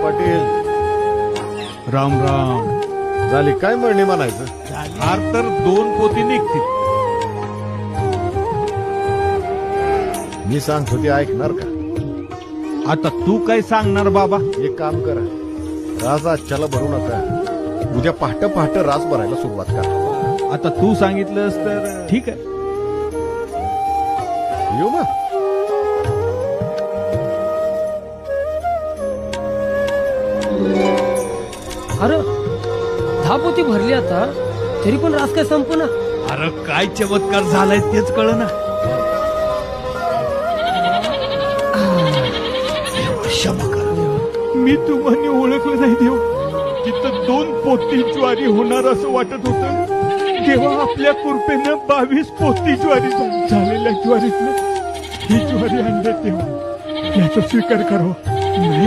पाटील राम राम. झाली काय म्हणणी म्हणायचं. हार तर 2 पोती निघतील. मी सांगतो ते ऐकणार का. आता तू काय सांगणार बाबा. एक काम करा, रास आजच्याला भरू नका, उद्या पहाटे पहाटे रास भरायला सुरुवात करा. आता तू सांगितलंस तर ठीक आहे. येऊ ना. अरे 10 पोती भरली आता, तरी पण रास काय संपना. अरे काय चमत्कार झालाय तेच कळ ना. मी तुम्हाला ओळखलं नाही देव. तिथं 2 पोती ज्वारी होणार असं वाटत होतं, तेव्हा आपल्या कृपेनं 22 पोती ज्वारी झालेल्या ज्वारीतनं ही ज्वारी आणली तेव्हा याचा स्वीकार करावा.